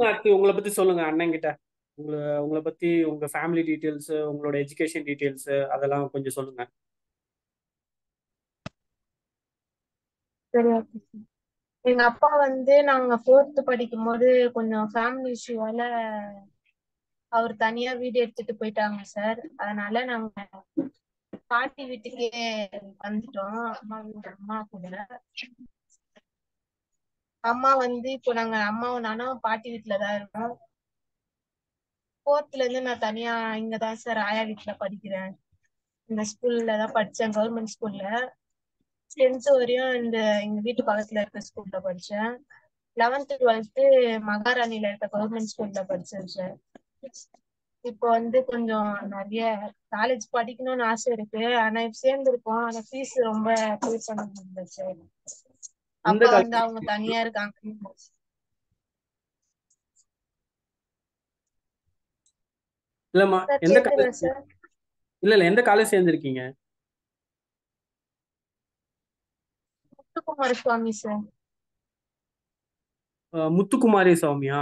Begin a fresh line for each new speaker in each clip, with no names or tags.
அடுத்து உங்களை பத்தி சொல்லுங்க அண்ணன் கிட்ட. உங்களை உங்களை பத்தி உங்க ஃபேமிலி டீட்டெயில்ஸ், உங்களோட எஜுகேஷன் டீட்டெயில்ஸ் அதெல்லாம் கொஞ்சம் சொல்லுங்க.
சரி, ஓகே சார். எங்க அப்பா வந்து நாங்க ஃபோர்த்து படிக்கும் போது கொஞ்சம் ஃபேமிலி இஷ்யூவால அவர் தனியா வீடு எடுத்துட்டு போயிட்டாங்க சார். அதனால நாங்க பாட்டி வீட்டுக்கே வந்துட்டோம். அம்மா கூட. அம்மா வந்து இப்போ நாங்க அம்மாவும் நானும் பாட்டி வீட்டுலதான் இருக்கோம். ஃபோர்த்ல இருந்து நான் தனியா இங்கதான் சார் ஆயா வீட்டுல படிக்கிறேன். இந்த ஸ்கூல்ல தான் படிச்சேன், கவர்மெண்ட் ஸ்கூல்ல. 10th வரையும் எங்க வீட்டு பக்கத்துல இருக்க ஸ்கூல்ல படிச்சேன். 11th 12th மகாராணில இருக்க கவர்மெண்ட் ஸ்கூல்ல படிச்சேன் சார். இப்போ வந்து கொஞ்சம் நிறைய காலேஜ் படிக்கணும்னு ஆசை இருக்கு. ஆனா இப்ப சேர்ந்திருக்கோம். ஆனா ஃபீஸ் ரொம்ப பே பண்ண முடியல சார்.
எந்த
அப்பா வந்து
காலேஜ்?
அவங்க தனியா இருக்காங்க.
இல்லம்மா,
சார்
எந்த
கேக்குதா
காலேஜ்?
சார்?
இல்ல இல்ல, எந்த காலேஜ் சேர்ந்திருக்கீங்க?
முத்துக்குமார சுவாமி சார்.
முத்துக்குமாரி சுவாமியா?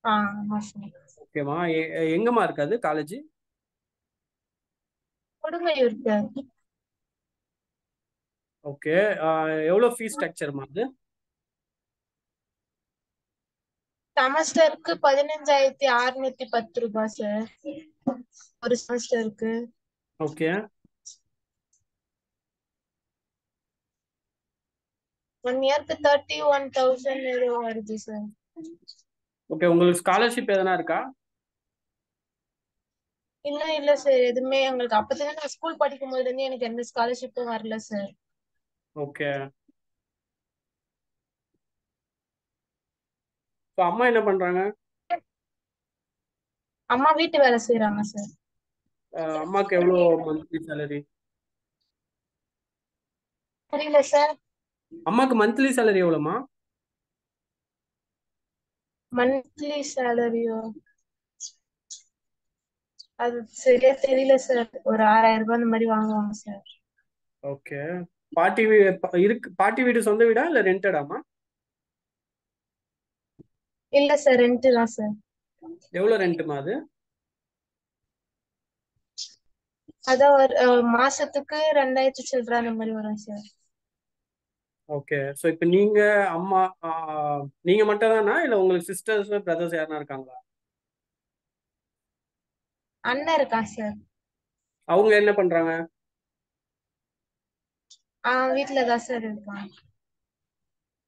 ஆமா சார்.
ஓகேம்மா. எங்கம்மா இருக்காது காலேஜ்?
கொடுங்கையூர் சார்.
ஓகே. எவ்வளோ ஃபீஸ் ஸ்ட்ரக்சர்மா அது?
செமஸ்டருக்கு 15,610 ரூபாய் சார், ஒரு செமஸ்டருக்கு.
ஓகே.
1 இயருக்கு 31,000 ஏதோ வருது சார்.
ஓகே, உங்களுக்கு ஸ்காலர்ஷிப் எதனா இருக்கா?
இன்னும் இல்ல சார், எதுவுமே எங்களுக்கு அப்பதான் நான் ஸ்கூல் படிக்கும் போதுல இருந்து எனக்கு எந்த ஸ்காலர்ஷிப்பும் வரல சார்.
ஓகே. இப்போ அம்மா என்ன பண்றாங்க?
அம்மா வீட்டு வேலை செய்யறாங்க சார்.
அம்மாக்கு எவ்வளோ மந்த்லி சேலரி?
புரியல சார்.
அம்மாக்கு மந்த்லி சேலரி எவ்வளோமா?
மந்த்லி சேலரியோ அது சரியா தெரியல சார். ஒரு 6,000 ரூபாய் அந்த மாதிரி வாங்குவாங்க சார்.
ஓகே. பாட்டி இருக்கு. பாட்டி வீடு சொந்த வீடா இல்ல ரெண்டடாமா?
இல்ல சார், ரெண்ட் தான் சார்.
எவ்வளோ ரெண்ட்டுமா அது?
அதான் ஒரு மாசத்துக்கு 2,000 சில்லற அந்த மாதிரி வரும் சார்.
ஓகே. ஸோ இப்போ நீங்க அம்மா நீங்க மட்டும் தானா இல்ல உங்களுக்கு சிஸ்டர்ஸ் பிரதர்ஸ் யாருனா இருக்காங்களா?
அண்ணன் இருக்கான் சார்.
அவங்க என்ன பண்றாங்க?
வீட்டுலதான் சார் இருக்கான்.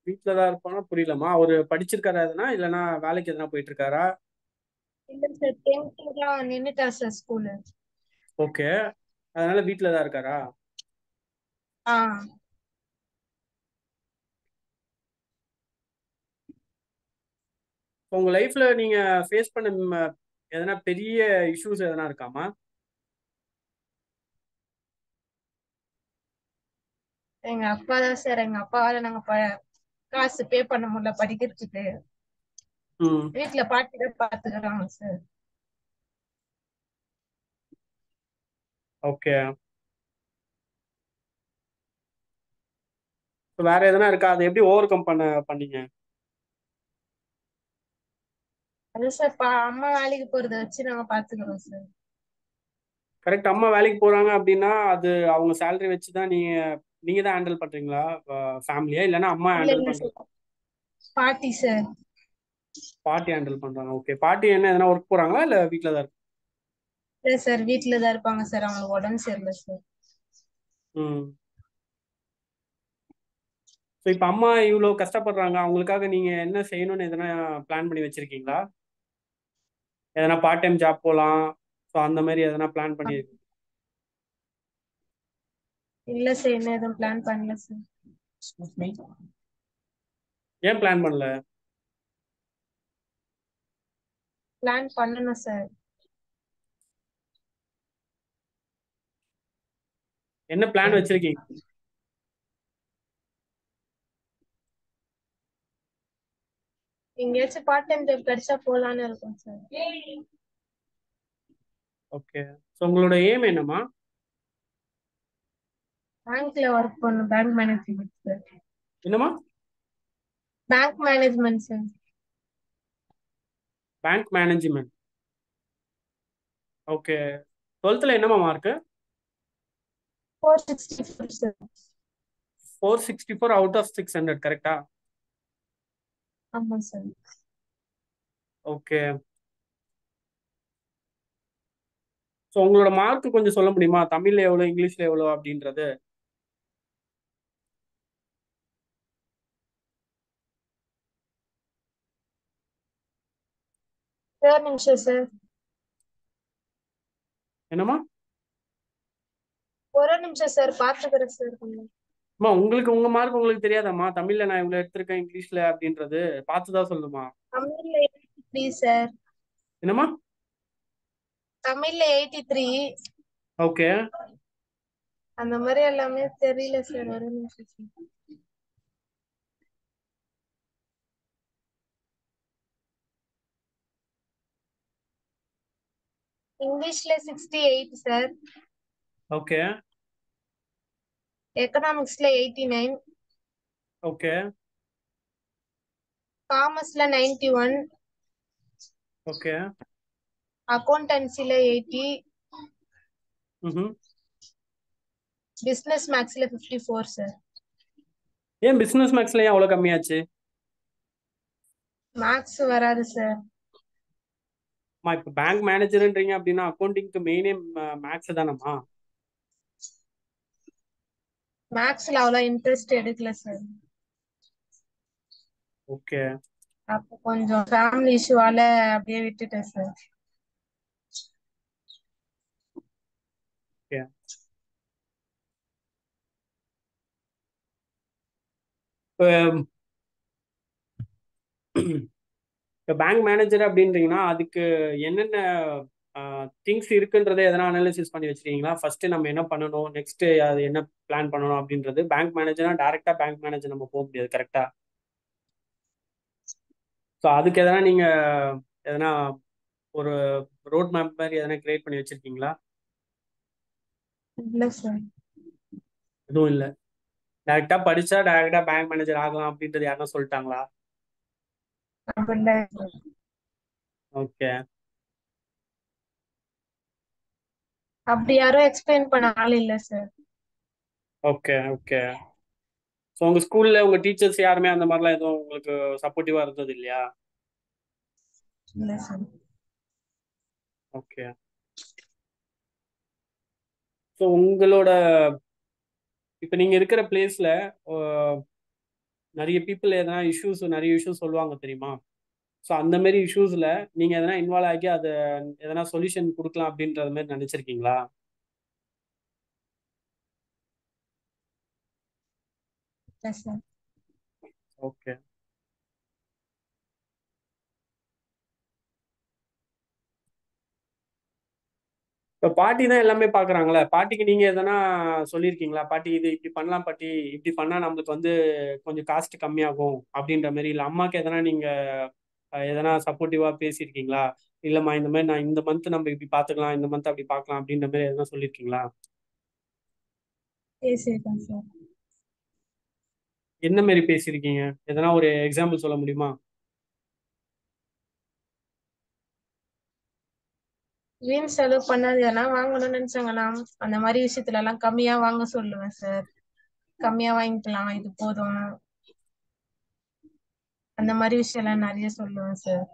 வீட்டில் தான் இருப்பானா? புரியலம்மா. அவரு படிச்சிருக்காரா எதுனா, இல்லைன்னா வேலைக்கு எதனா போயிட்டு இருக்காரா?
இல்ல சார், 10th தான் நின்னுட்டா சார் ஸ்கூலு.
ஓகே. அதனால வீட்டில் தான் இருக்காரா?
ஆஹ்
இப்போ உங்க லைஃப்ல நீங்க ஃபேஸ் பண்ண எதனா பெரிய இஷ்யூஸ் எதனா இருக்காமா?
எங்க அப்பா தான் சார். எங்க அப்பாவால நாங்க காசு பே பண்ண முடியல படிக்கிறதுக்கு.
ம்.
வீட்டுல பாட்டி தான் பாத்துக்கிறாங்க சார்.
ஓகே. வேற எதனா இருக்கா? அதை எப்படி ஓவர் கம் பண்ணீங்க?
அது சார் அம்மா வேலைக்கு போறத வச்சு நாங்க பாத்துக்கிறோம் சார்.
கரெக்ட். அம்மா வேலைக்கு போறாங்க அப்படின்னா அது அவங்க சேலரி வச்சு தான் நீங்க தான் ஹேண்டில் பண்றீங்களா ஃபேமிலியா, இல்லைன்னா அம்மா
இல்ல
ஹேண்டில்
இல்ல
பண்றீங்க?
சார், பாட்டி சார்.
பாட்டி ஹேண்டில் பண்றாங்க. ஓகே. பாட்டி என்ன எதனா ஒர்க் போறாங்களா இல்ல வீட்டில் தான் இருக்கு?
இல்ல சார், வீட்டுலதான் இருப்பாங்க சார். அவங்களுக்கு உடம்பு சரியில்லை சார்.
ம். ஸோ இப்போ அம்மா இவ்வளோ கஷ்டப்படுறாங்க, அவங்களுக்காக நீங்க என்ன செய்யணும்னு எதனா பிளான் பண்ணி வச்சிருக்கீங்களா? எதனா பார்ட் டைம் ஜாப் போகலாம், ஸோ அந்த மாதிரி எதனா பிளான் பண்ணி?
இல்ல சார், என்ன எதுவும் பிளான் பண்ணல சார்.
ஏன் பிளான் பண்ணல?
பிளான் பண்ணணும் சார்.
என்ன பிளான் வச்சிருக்கீங்க?
எங்கேயாச்சும் பார்ட் டைம் ஜாப் கிடைச்சா போலான்னு இருக்கோம் சார்.
ஓகே. ஸோ உங்களோட எய்ம் என்னம்மா?
பேங்க்ல ஒர்க் பண்ணும், பேங்க் மேனேஜ்மெண்ட் சார்.
என்னம்மா?
Bank management sir.
Bank management. Okay. 12th என்னமா மார்க்கு?
464 சார்.
464 அவுட் ஆஃப் 600, கரெக்டா?
ஆமா சார்.
ஓகே. ஸோ உங்களோட மார்க் கொஞ்சம் சொல்ல முடியுமா? தமிழ்ல எவ்வளோ, இங்கிலீஷ்ல எவ்வளோ அப்படின்றது?
ஒரு நிமிஷம் சார்.
என்னம்மா?
ஒரு நிமிஷம் சார், பாத்துக்கிறேன் சார் கொஞ்சம்.
அம்மா உங்களுக்கு உங்க மார்க் உங்களுக்கு தெரியாதாம்மா? தமிழ்ல நான் இவ்வளோ எடுத்திருக்கேன், இங்கிலீஷ்ல அப்படின்றது பார்த்துதான் சொல்லுமா?
தமிழ்ல 83 சார்.
என்னம்மா?
தமிழ்ல 83.
ஓகே.
அந்த மாதிரி எல்லாமே தெரியல சார், ஒரு நிமிஷம் சார். இங்கிலீஷ்ல 68 சார்.
ஓகே.
எக்கனாமிக்ஸ்ல 89.
ஓகே.
காமர்ஸ்ல 91.
ஓகே.
அக்கௌண்டன்சில 80.
ம்.
பிசினஸ் மேக்ஸ்ல 54 சார்.
ஏன் பிசினஸ் மேக்ஸ்ல ஏன் அவ்வளோ கம்மியாச்சு?
மேக்ஸ் வராது சார்.
அம்மா இப்போ பேங்க் மேனேஜர்ன்றீங்க அப்படின்னா அக்கௌண்டிங்க்கு மெயினே மேக்ஸ் தானம்மா?
மேக்ஸ்ல அவ்வளவு இன்ட்ரெஸ்ட் எடுக்கல சார்.
ஓகே.
அப்போ கொஞ்சம் ஃபேமிலி இஷ்யூவால அப்படியே விட்டுட்டேன் சார்.
ஓகே. இப்போ பேங்க் மேனேஜர் அப்படின்றீங்கன்னா அதுக்கு என்னென்ன திங்ஸ் இருக்குன்றதை எதனா அனாலிசிஸ் பண்ணி வச்சிருக்கீங்களா? ஃபர்ஸ்ட் நம்ம என்ன பண்ணணும், நெக்ஸ்ட் அது என்ன பிளான் பண்ணணும் அப்படின்றது. பேங்க் மேனேஜர்னா டைரக்டா பேங்க் மேனேஜர் நம்ம போக முடியாது, கரெக்டா? ஸோ அதுக்கு எதனா நீங்க எதனா ஒரு ரோட் மேப் மாதிரி எதனா கிரியேட் பண்ணி வச்சிருக்கீங்களா?
இல்ல சார்.
எதுவும் இல்லை. டைரக்டா படிச்சா டைரக்டா பேங்க் மேனேஜர் ஆகலாம் அப்படின்றது யாருன்னா சொல்லிட்டாங்களா?
அப்படிலாம் இல்ல.
ஓகே.
அப்படி யாரும் எக்ஸ்பிளைன் பண்ண ஆள் இல்ல சார்.
ஓகே. ஓகே. ஸோ உங்க ஸ்கூல்ல உங்க டீச்சர்ஸ் யாருமே அந்த மாதிரிலாம் எதுவும் உங்களுக்கு சப்போர்ட்டிவா இருந்தது இல்லையா?
இல்ல சார்.
ஓகே. ஸோ உங்களோட இப்போ நீங்க இருக்கிற பிளேஸ்ல நிறைய பீப்புள் எதனா நிறைய இஷ்யூஸ் சொல்லுவாங்க தெரியுமா? ஸோ அந்த மாதிரி இஷ்யூஸ்ல நீங்க எதனா இன்வால்வ் ஆகி அதை எதனா சொல்யூஷன் கொடுக்கலாம் அப்படின்றது மாதிரி நினைச்சிருக்கீங்களா?
இல்ல சார்.
ஓகே. இப்போ பாட்டி தான் எல்லாமே பாக்குறாங்களே, பாட்டிக்கு நீங்க எதனா சொல்லியிருக்கீங்களா? பாட்டி இது இப்படி பண்ணலாம் பாட்டி, இப்படி பண்ணா நம்மளுக்கு வந்து கொஞ்சம் காஸ்ட் கம்மியாகும் அப்படின்ற மாதிரி. இல்லை அம்மாக்கு எதனா நீங்க எதனா சப்போர்ட்டிவா பேசியிருக்கீங்களா? இல்லம்மா இந்த மாதிரி நான் இந்த மந்த் நம்ம இப்படி பாத்துக்கலாம், இந்த மந்த் அப்படி பார்க்கலாம் அப்படின்ற மாதிரி எதனா சொல்லியிருக்கீங்களா?
பேசியிருக்கேன் சார்.
என்ன மாதிரி பேசியிருக்கீங்க? எதனா ஒரு எக்ஸாம்பிள் சொல்ல முடியுமா?
வீண் செலவு பண்ணாது, எதனா வாங்கணும்னு நினைச்சாங்கன்னா அந்த மாதிரி விஷயத்துல எல்லாம் கம்மியா வாங்க சொல்லுவேன் சார். கம்மியா வாங்கிக்கலாம், இது போதும், அந்த மாதிரி விஷயம் எல்லாம் நிறைய சொல்லுவேன் சார்.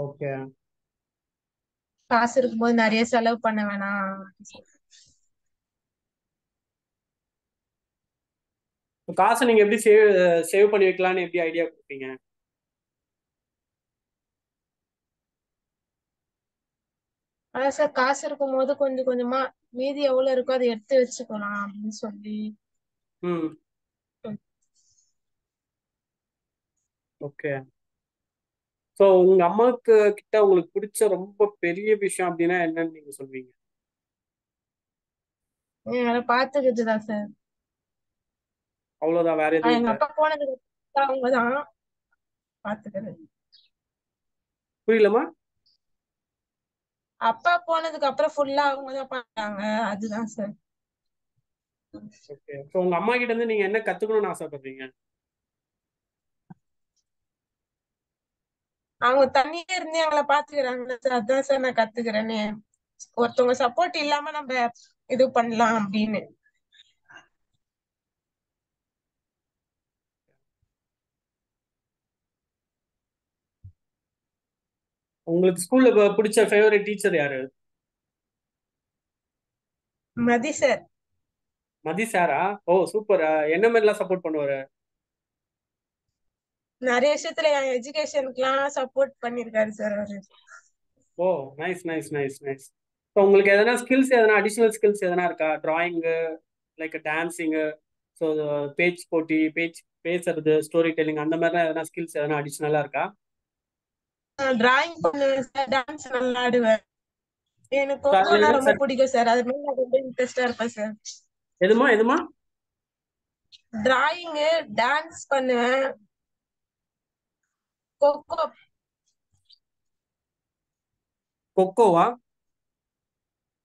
ஓகே.
காசு இருக்கும்போது நிறைய செலவு பண்ண வேணாம்.
காசை நீங்க எப்படி சேவ் பண்ணி வைக்கலாம்னு எப்படி ஐடியா கொடுப்பீங்க?
அதான் சார், காசு இருக்கும்போது கொஞ்சம் கொஞ்சமா மீதி எவ்வளவு இருக்கோ அதை எடுத்து வச்சுக்கலாம் அப்படின்னு சொல்லி.
ம். ஓகே. ஸோ உங்க அம்மாவுக்கு கிட்ட உங்களுக்கு பிடிச்ச ரொம்ப பெரிய விஷயம் அப்படின்னா என்னன்னு நீங்க சொல்வீங்க?
எங்களை பாத்துக்கிட்டுதான் சார்.
அவ்வளவுதான், வேற எதுவும்
எங்க
இல்லை?
அப்பா போனதுக்கு அப்புறம் அவங்கதான் பாத்துக்கிறது.
புரியலமா?
அப்பா போனதுக்கு அப்புறம் ஃபுல்லா அவங்கதான் பண்ணாங்க. அதுதான் சார்.
ஓகே. ஸோ உங்க அம்மா கிட்ட இருந்து நீங்க என்ன கத்துக்கணும்னு ஆசைப்படுறீங்க?
அவங்க தனியா இருந்து எங்களை பாத்துக்கிறாங்க சார். அதான் சார் நான் கத்துக்கிறேன்னு. ஒருத்தவங்க சப்போர்ட் இல்லாம நம்ம இது பண்ணலாம் அப்படின்னு.
உங்களுக்கு ஸ்கூல்ல பிடிச்ச ஃபேவரட் டீச்சர் யாரு?
மதி சார்.
மதி சாரா? ஓ சூப்பர். என்ன மாதிரிலாம் சப்போர்ட் பண்ணுவாரு?
நிறைய விஷயத்துல என் எஜுகேஷனுக்குலாம் சப்போர்ட் பண்ணிருக்காரு சார் அவரு.
ஓ nice nice nice nice. So உங்களுக்கு எதனா ஸ்கில்ஸ், எதனா அடிஷ்னல் ஸ்கில்ஸ் எதனா இருக்கா? டிராயிங்கு, லைக் டான்ஸிங்கு, ஸோ பேச்சு போட்டி, பேசுறது, ஸ்டோரி டெல்லிங், அந்த மாதிரிலாம் எதனா ஸ்கில்ஸ் எதனா அடிஷ்னலாக இருக்கா?
டிராயிங் பண்ணுவேன் சார். டான்ஸ் நல்லா ஆடுவேன். எனக்கு
ஸோ அதில்
கொக்கோனா
எதனா
ரொம்ப பிடிக்கும் சார். அது மாதிரி நான் ரொம்ப இன்ட்ரெஸ்டா இருப்பேன் சார்.
எதுமா எதுமா?
டிராயிங்கு, டான்ஸ் பண்ணுவேன். கொக்கோ.
கொக்கோவா?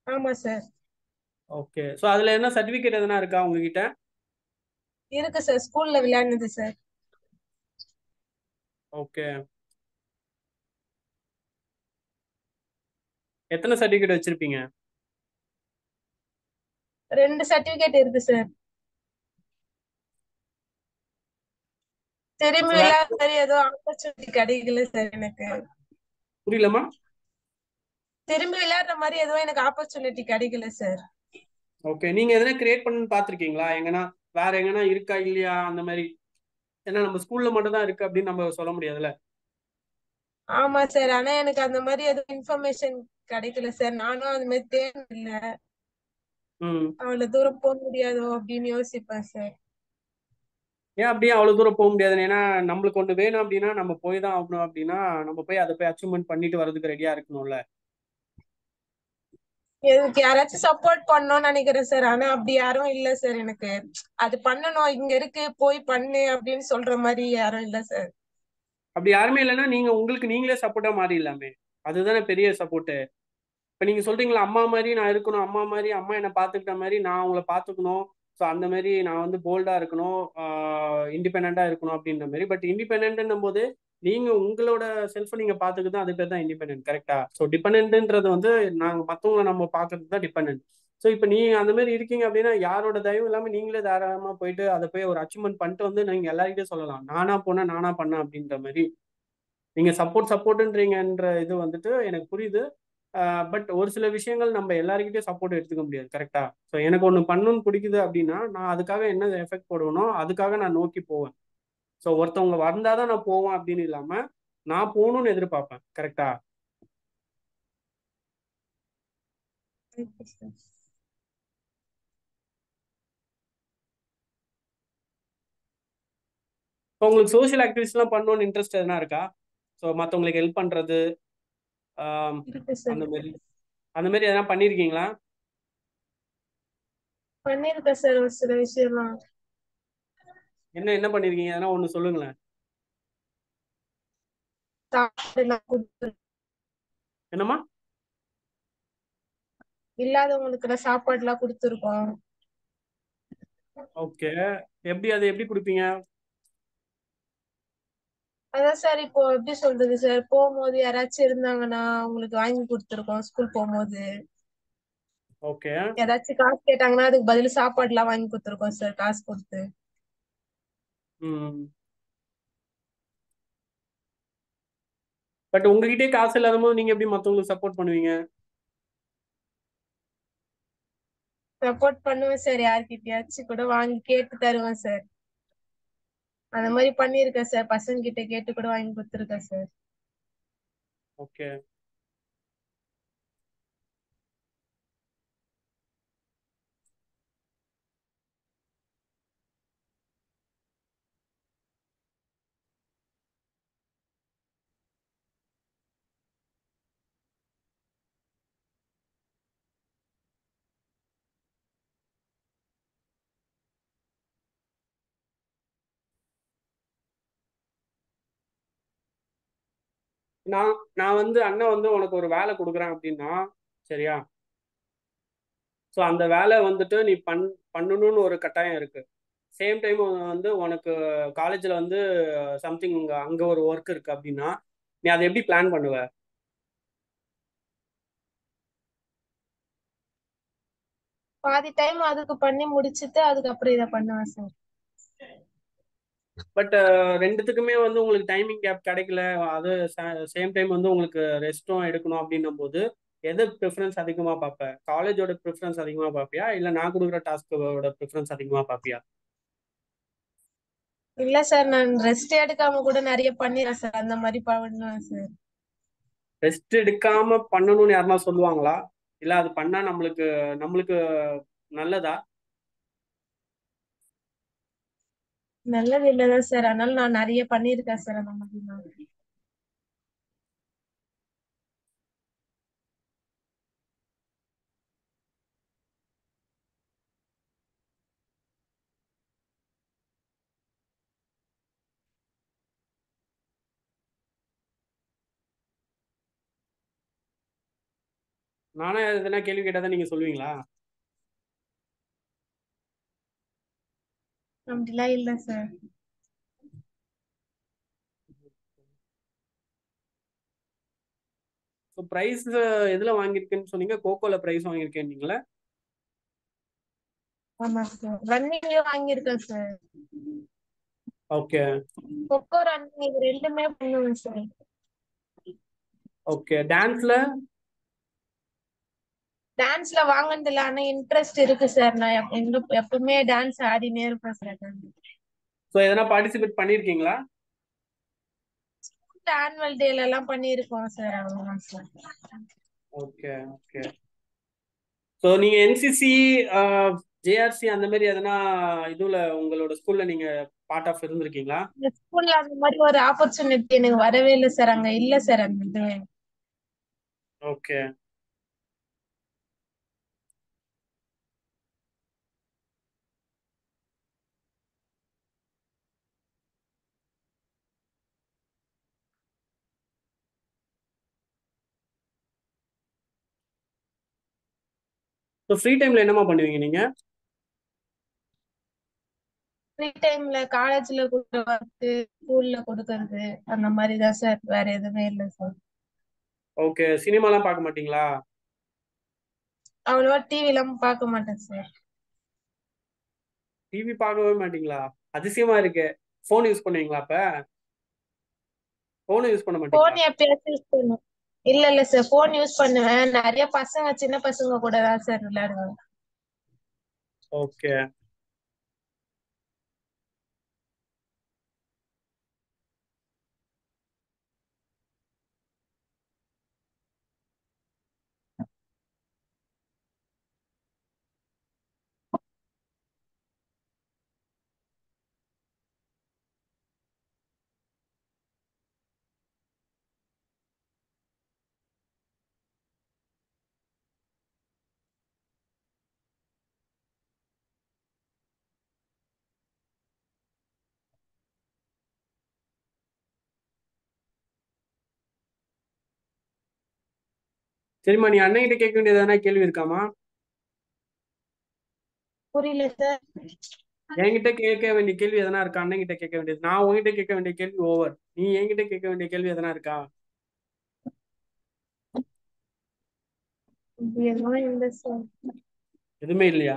ஆமா சார்.
ஓகே. ஸோ அதில் என்ன சர்டிஃபிகேட் எதனா இருக்கா உங்ககிட்ட?
இருக்கு சார். ஸ்கூல்ல விளையாடுனது சார்.
ஓகே. எத்தனை சர்டிஃபிகேட் வச்சிருப்பீங்க?
2 சர்டிபிகேட் இருக்கு சார். திரும்பி
ஸோ வேற
விளையாடுற மாதிரி ஏதோ ஆப்பர்ச்சுனிட்டி கிடைக்கல சார் எனக்கு.
புரியலமா?
திரும்பி விளையாடுற மாதிரி எதுவும் எனக்கு ஆப்பர்ச்சுனிட்டி கிடைக்கல சார்.
ஓகே. நீங்க எதனா கிரியேட் பண்ணு பார்த்துருக்கீங்களா எங்கன்னா? வேற எங்கன்னா இருக்கா இல்லையா அந்த மாதிரி? ஏன்னா நம்ம ஸ்கூல்ல மட்டும் தான் இருக்கு அப்படின்னு நம்ம சொல்ல முடியாதுல்ல.
ஆமா சார். ஆனா எனக்கு அந்த மாதிரி எதுவும் இன்ஃபர்மேஷன் கிடைக்கல சார். நானும் அந்த மாதிரி தேடல.
ம்.
அவ்வளவு தூரம் போக முடியாதோ அப்படின்னு யோசிப்பேன் சார்.
ஏன் அப்படியே அவ்வளவு தூரம் போக முடியாது? ஏன்னா நம்மளுக்கு ஒண்ணு வேணும் அப்படின்னா நம்ம போய் தான் ஆகணும். அப்படின்னா நம்ம போய் அதை போய் அச்சீவ்மெண்ட் பண்ணிட்டு வர்றதுக்கு ரெடியா இருக்கணும்ல.
எனக்கு யாராச்சும் சப்போர்ட் பண்ணணும்னு நினைக்கிறேன் சார். ஆனா அப்படி யாரும் இல்ல சார் எனக்கு. அது பண்ணணும், இங்க இருக்கு போய் பண்ணு அப்படின்னு சொல்ற மாதிரி யாரும் இல்ல சார்.
அப்படி யாருமே இல்லைன்னா நீங்க உங்களுக்கு நீங்களே சப்போர்ட்டா மாறிடலாமே. அதுதானே பெரிய சப்போர்ட். இப்ப நீங்க சொல்றீங்களா, அம்மா மாதிரி நான் இருக்கணும், அம்மா மாதிரி அம்மா என்னை பாத்துக்கிட்ட மாதிரி நான் அவங்கள பாத்துக்கணும். ஸோ அந்த மாதிரி நான் வந்து போல்டா இருக்கணும், இண்டிபெண்டா இருக்கணும் அப்படின்ற மாதிரி. பட் இண்டிபெண்ட்ன்னும் போது நீங்க உங்களோட செல்ஃபை நீங்க பாத்துக்கிட்டு அது பேர் தான் இண்டிபெண்டன்ட், கரெக்டா? ஸோ டிபெண்ட்ன்றது வந்து நாங்க மத்தவங்களை நம்ம பாக்குறது தான் டிபெண்டன்ட். ஸோ இப்போ நீங்க அந்த மாதிரி இருக்கீங்க அப்படின்னா யாரோட தயவும் இல்லாம நீங்களே தாராளமா போயிட்டு அதை போய் ஒரு அச்சீவ்மெண்ட் பண்ணிட்டு வந்து நீங்க எல்லாருக்கிட்டையும் சொல்லலாம், நானா போனேன் நானா பண்ணேன் அப்படின்ற மாதிரி. நீங்க சப்போர்ட்ன்றீங்கன்ற இது வந்துட்டு எனக்கு புரியுது. பட் ஒரு சில விஷயங்கள் நம்ம எல்லாருக்கிட்டையும் சப்போர்ட் எடுத்துக்க முடியாது, கரெக்டா? ஸோ எனக்கு ஒன்று பண்ணணும்னு பிடிக்குது அப்படின்னா நான் அதுக்காக என்ன எஃபெக்ட் போடுவேனோ அதுக்காக நான் நோக்கி போவேன். ஸோ ஒருத்தவங்க வந்தாதான் நான் போவேன் அப்படின்னு இல்லாம நான் போகணும்னு எதிர்பார்ப்பேன், கரெக்டா?
Thank you sir.
ஸோ உங்களுக்கு சோஷியல் ஆக்டிவிட்டிஸ்லாம் பண்ணணும்னு இன்ட்ரெஸ்ட் எதனா இருக்கா? ஸோ மற்றவங்களுக்கு ஹெல்ப் பண்றது, ஆம்,
இருக்கு சார்.
அந்த மாதிரி அந்த மாதிரி எதனா பண்ணியிருக்கீங்களா?
பண்ணிருக்கேன் சார் ஒரு சில விஷயம்லாம்.
என்ன என்ன பண்ணியிருக்கீங்க? எதனா ஒன்று சொல்லுங்களேன்.
சாப்பாடு எல்லாம் கொடுத்து
என்னம்மா?
இல்லாதவங்களுக்கு சாப்பாடு எல்லாம் கொடுத்துருக்கோம்.
ஓகே. எப்படி அது எப்படி கொடுப்பீங்க?
அதான் சார் இப்போ எப்படி சொல்றது சார், போகும்போது யாராச்சும் இருந்தாங்கன்னா அவங்களுக்கு வாங்கி கொடுத்துருக்கோம். ஸ்கூல் போகும்போது
ஓகே.
யாராச்சும் காசு கேட்டாங்கன்னா அதுக்கு பதில் சாப்பாடு எல்லாம் வாங்கி கொடுத்துருக்கோம் சார், காசு கொடுத்து.
ம். பட் உங்ககிட்டயே காசு இல்லாத போது நீங்க எப்படி மத்தவங்களுக்கு சப்போர்ட் பண்ணுவீங்க?
சப்போர்ட் பண்ணுவேன் சார். யார்கிட்டயாச்சும் கூட வாங்கி கேட்டு தருவேன் சார். அந்த மாதிரி பண்ணிருக்கேன் சார். பசங்க கிட்ட கேட்டு கூட வாங்கி கொடுத்துருக்கேன் சார்.
ஓகே. நான் நான் வந்து அண்ணன் வந்து உனக்கு ஒரு வேலை கொடுக்குறேன் அப்படின்னா, சரியா? ஸோ அந்த வேலை வந்துட்டு நீ பண்ணணும்னு ஒரு கட்டாயம் இருக்கு. சேம் டைம் வந்து உனக்கு காலேஜில் வந்து சம்திங் அங்கே ஒரு ஒர்க் இருக்கு அப்படின்னா நீ அதை எப்படி பிளான் பண்ணுவ?
பாதி டைம் அதுக்கு பண்ணி முடிச்சிட்டு அதுக்கப்புறம் இதை பண்ணுவேன் சார்.
பட் ரெண்டுத்துக்குமே வந்து உங்களுக்கு டைமிங் கேப் கிடைக்கல, அது சேம் டைம் வந்து உங்களுக்கு ரெஸ்ட்டும் எடுக்கணும் அப்படின்னும் போது எது ப்ரிஃபரன்ஸ் அதிகமாக பார்ப்ப? காலேஜோட ப்ரிஃபரன்ஸ் அதிகமாக பார்ப்பியா, இல்லை நான் கொடுக்குற டாஸ்க்கோட ப்ரிஃபரன்ஸ் அதிகமாக பார்ப்பியா?
இல்ல சார், நான் ரெஸ்ட் எடுக்காம கூட நிறைய பண்ணிடுறேன் சார், அந்த மாதிரி பண்ணுவேன் சார்.
ரெஸ்ட் எடுக்காம பண்ணணும்னு யாருன்னா சொல்லுவாங்களா? இல்லை அது பண்ணா நம்மளுக்கு நம்மளுக்கு நல்லதா?
நல்லது இல்லதான் சார், அதனால நான் நிறைய பண்ணிருக்கேன் சார் அந்த மாதிரி நான்.
நானே எதனா கேள்வி கேட்டால் தான் நீங்கள் சொல்லுவீங்களா?
அப்படிலாம் இல்ல சார்.
ஸோ ப்ரைஸ் எதில் வாங்கியிருக்கேன்னு சொன்னீங்க? கோகோல ப்ரைஸ் வாங்கியிருக்கேன்னீங்களா?
ஆமா சார், ரன்னிங்லயும் வாங்கியிருக்கேன் சார்.
ஓகே.
கொக்கோ ரன்னிங் இது ரெண்டுமே பண்ணுவேன் சார்.
ஓகே. டான்ஸ்ல?
டான்ஸ்ல வாங்கினது இல்ல, ஆனா இன்ட்ரெஸ்ட் இருக்கு சார். நான் எப்பவுமே டான்ஸ் ஆடினே இருப்பேன் சார்.
ஸோ எதனா பார்ட்டிசிபேட் பண்ணியிருக்கீங்களா?
ஆனுவல் டேல எல்லாம் பண்ணிருக்கோம் சார், அவ்வளவுதான் சார்.
Okay okay. ஸோ நீங்க என்சிசி, ஜேஆர்சி அந்த மாதிரி எதனா இதுல உங்களோட ஸ்கூல்ல நீங்க பார்ட் ஆஃப் இருந்திருக்கீங்களா?
இந்த ஸ்கூல்ல அந்த மாதிரி ஒரு ஆப்பர்ச்சுனிட்டி எனக்கு வரவே இல்லை சார், அங்க இல்ல சார் அந்த இது.
ஓகே. ஸோ ஃப்ரீ டைம்ல என்னமா பண்ணுவீங்க நீங்க?
ஃப்ரீ டைம்ல காலேஜ்ல கொடுக்குற ஒர்க், ஸ்கூல்ல கொடுக்கறது, அந்த மாதிரி தான் சார், வேற எதுவுமே இல்லை சார்.
ஓகே. சினிமாலாம் பார்க்க மாட்டீங்களா?
அவ்வளவா டிவி எல்லாம் பார்க்க மாட்டேன் சார்.
டிவி பார்க்கவே மாட்டீங்களா? அதிசயமா இருக்கு. ஃபோன் யூஸ் பண்ணுவீங்களா அப்ப? ஃபோனும் யூஸ் பண்ண மாட்டீங்களா?
போன் எப்பயாச்சும் யூஸ் பண்ணுவேன். இல்ல இல்ல சார், போன் யூஸ் பண்ணுவேன். நிறைய பசங்க, சின்ன பசங்க கூட தான் சார் விளையாடுவேன்.
ஓகே. சரிம்மா, நீ அண்ணன் கிட்ட கேட்க வேண்டியது எதனா கேள்வி இருக்காமா?
புரியல சார்.
என்கிட்ட கேட்க வேண்டிய கேள்வி எதனா இருக்கா? அண்ணன் கிட்ட கேட்க வேண்டியது, நான் உங்ககிட்ட கேட்க வேண்டிய கேள்வி ஓவர். நீ என்கிட்ட கேட்க வேண்டிய கேள்வி எதனா இருக்கா?
இது எதுவும் இல்ல சார்.
எதுவுமே இல்லையா?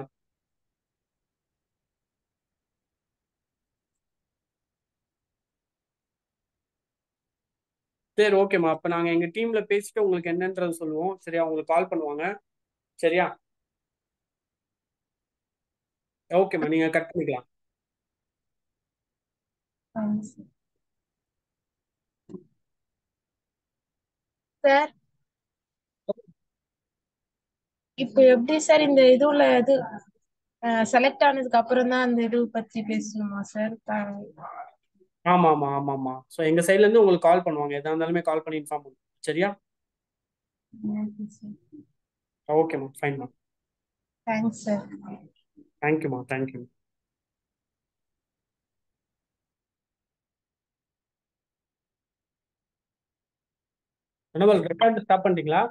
சரி, ஓகேம்மா. அப்ப நாங்க எங்க டீம்ல பேசிட்டு உங்களுக்கு என்னன்றது சொல்லுவோம். சரியா? உங்களுக்கு கால் பண்ணுவாங்க. சரியா? ஓகேம்மா, நீங்க கட் பண்ணிக்கலாம்.
சார், இப்போ எப்படி சார் இந்த இதுல இது செலக்ட் ஆனதுக்கு அப்புறம் தான் அந்த இது பத்தி பேசணுமா சார்?
ஆமா ஆமா ஆமா ஆமா. ஸோ எங்க சைட்ல இருந்து உங்களுக்கு கால் பண்ணுவாங்க. எதா இருந்தாலுமே கால் பண்ணி இன்ஃபார்ம் பண்ணுவோம். சரியா? ஓகேம்மா, ஃபைன்மா.
Thanks sir.
தேங்க்யூம்மா, தேங்க்யூ. ரெக்கார்ட் ஸ்டாப் பண்ணிட்டீங்களா?